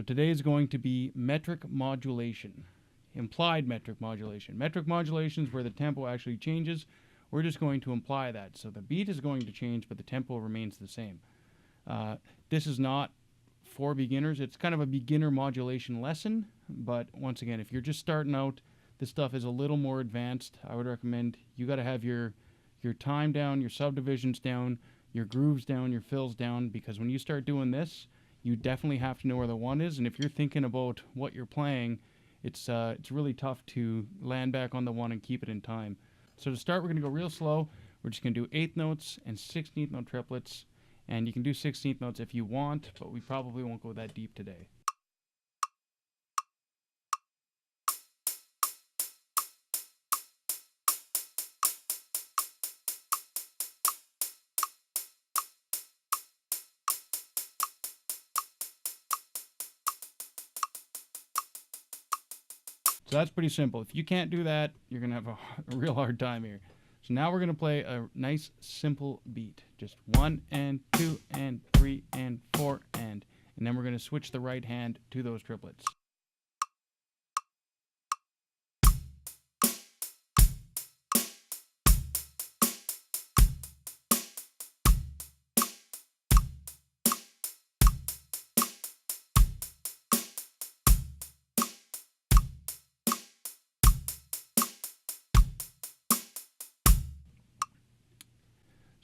today is going to be metric modulation, implied metric modulation. Metric modulation is where the tempo actually changes. We're just going to imply that. So the beat is going to change, but the tempo remains the same. This is not for beginners. It's kind of a beginner modulation lesson, but once again, if you're just starting out, this stuff is a little more advanced. I would recommend you got to have your time down, your subdivisions down, your grooves down, your fills down, because when you start doing this, you definitely have to know where the one is. And if you're thinking about what you're playing, it's really tough to land back on the one and keep it in time. So to start, we're going to go real slow. We're just going to do 8th notes and 16th note triplets. And you can do 16th notes if you want, but we probably won't go that deep today. So that's pretty simple. If you can't do that, you're going to have a real hard time here. So now we're going to play a nice simple beat. Just 1 and 2 and 3 and 4 and then we're going to switch the right hand to those triplets.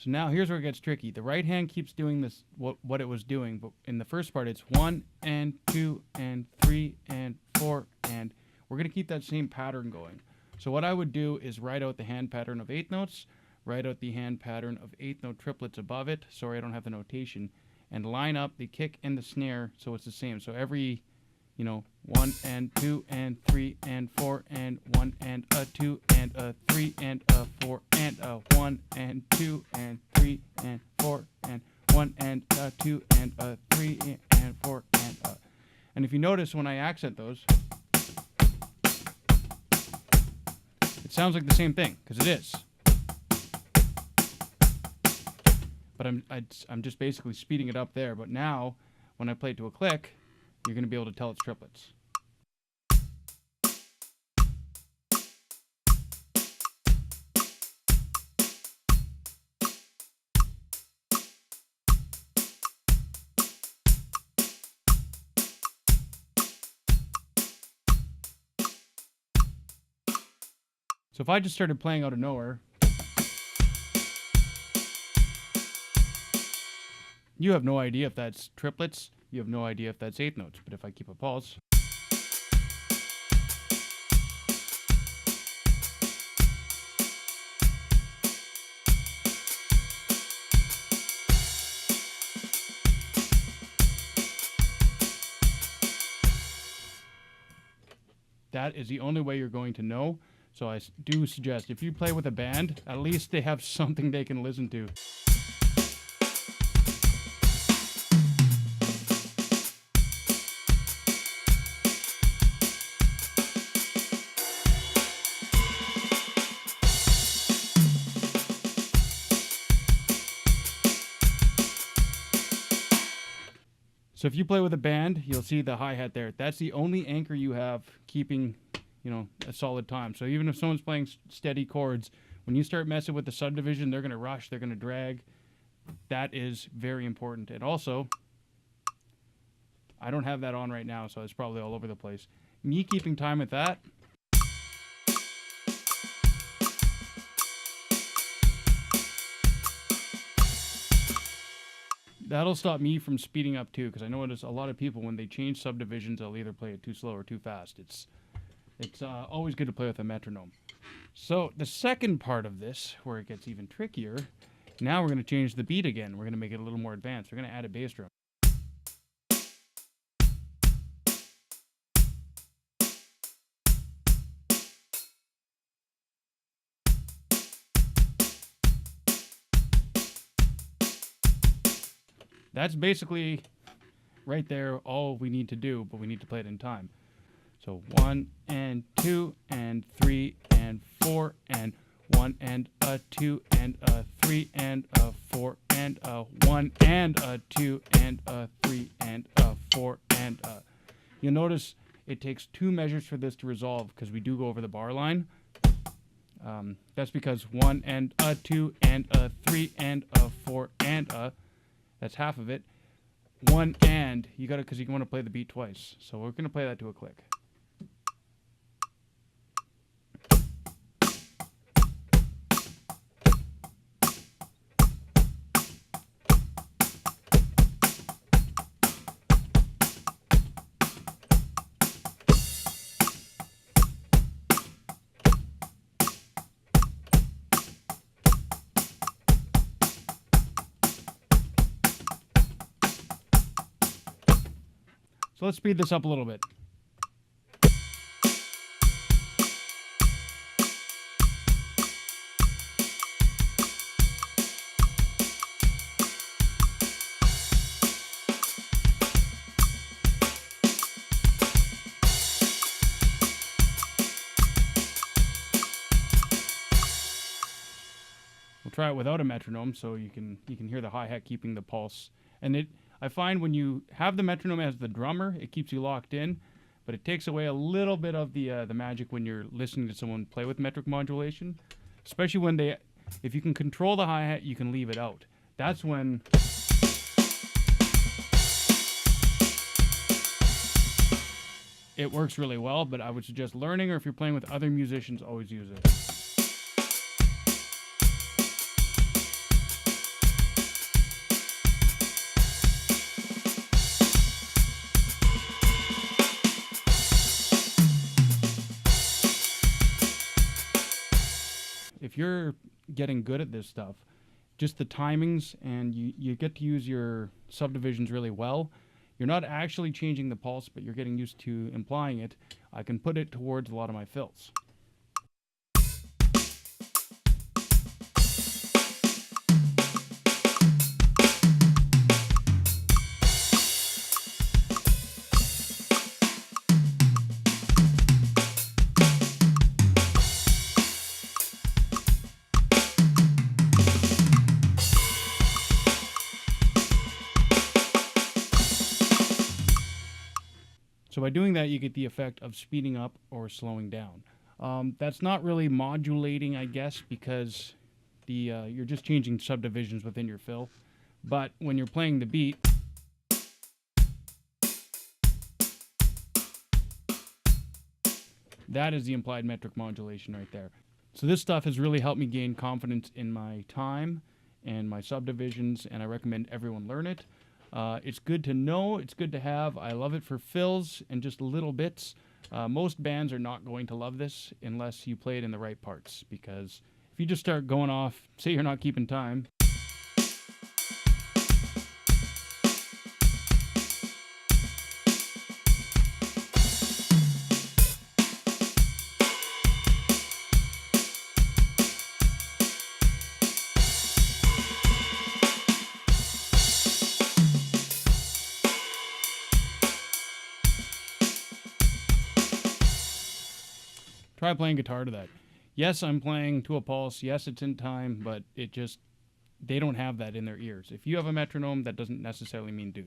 So now here's where it gets tricky. The right hand keeps doing this, what it was doing, but in the first part it's 1 and 2 and 3 and 4 and we're going to keep that same pattern going. So what I would do is write out the hand pattern of 8th notes, write out the hand pattern of 8th note triplets above it, sorry I don't have the notation, and line up the kick and the snare so it's the same. So every, 1 and 2 and 3 and 4 and 1 and a 2 and a 3 and a 4 and a 1 and 2 and 3 and 4 and 1 and a 2 and a 3 and 4 and a. And if you notice when I accent those, it sounds like the same thing, because it is. But I'm just basically speeding it up there. But now, when I play it to a click, you're going to be able to tell it's triplets. So if I just started playing out of nowhere, you have no idea if that's triplets. You have no idea if that's 8th notes, but if I keep a pulse. That is the only way you're going to know. So I do suggest if you play with a band, at least they have something they can listen to. So if you play with a band, you'll see the hi-hat there. That's the only anchor you have keeping, a solid time. So even if someone's playing steady chords, when you start messing with the subdivision, they're going to rush, they're going to drag. That is very important. And also, I don't have that on right now, so it's probably all over the place. Me keeping time with that, that'll stop me from speeding up too, because I notice a lot of people when they change subdivisions, they'll either play it too slow or too fast. It's always good to play with a metronome. So the second part of this, where it gets even trickier, now we're going to change the beat again. We're going to make it a little more advanced. We're going to add a bass drum. That's basically right there all we need to do, but we need to play it in time. So 1 and 2 and 3 and 4 and 1 and a 2 and a 3 and a 4 and a 1 and a 2 and a 3 and a 4 and a. You'll notice it takes 2 measures for this to resolve because we do go over the bar line. That's because 1 and a 2 and a 3 and a 4 and a. That's half of it. 1 and you got to, because you want to play the beat twice. So we're going to play that to a click. So let's speed this up a little bit. We'll try it without a metronome so you can hear the hi-hat keeping the pulse. And I find when you have the metronome as the drummer, it keeps you locked in, but it takes away a little bit of the magic when you're listening to someone play with metric modulation, especially when if you can control the hi-hat, you can leave it out. That's when it works really well, but I would suggest learning, or if you're playing with other musicians, always use it. If you're getting good at this stuff, just the timings, and you get to use your subdivisions really well. You're not actually changing the pulse, but you're getting used to implying it. I can put it towards a lot of my fills. So by doing that, you get the effect of speeding up or slowing down. That's not really modulating, I guess, because you're just changing subdivisions within your fill. But when you're playing the beat, that is the implied metric modulation right there. So this stuff has really helped me gain confidence in my time and my subdivisions, and I recommend everyone learn it. It's good to know, it's good to have. I love it for fills and just little bits. Most bands are not going to love this unless you play it in the right parts, because if you just start going off, say you're not keeping time, try playing guitar to that. Yes, I'm playing to a pulse. Yes, it's in time, but they don't have that in their ears. If you have a metronome, that doesn't necessarily mean do.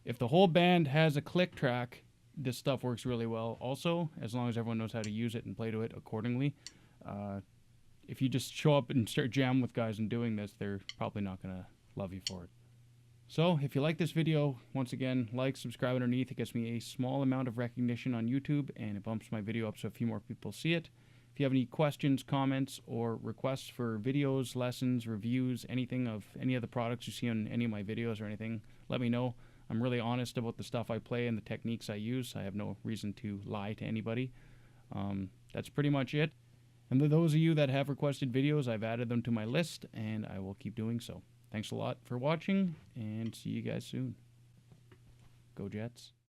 If the whole band has a click track, this stuff works really well also, as long as everyone knows how to use it and play to it accordingly. If you just show up and start jamming with guys and doing this, they're probably not going to love you for it. So, if you like this video, once again, like, subscribe underneath. It gets me a small amount of recognition on YouTube, and it bumps my video up so a few more people see it. If you have any questions, comments, or requests for videos, lessons, reviews, anything of any of the products you see on any of my videos or anything, let me know. I'm really honest about the stuff I play and the techniques I use. I have no reason to lie to anybody. That's pretty much it. And for those of you that have requested videos, I've added them to my list, and I will keep doing so. Thanks a lot for watching, and see you guys soon. Go Jets.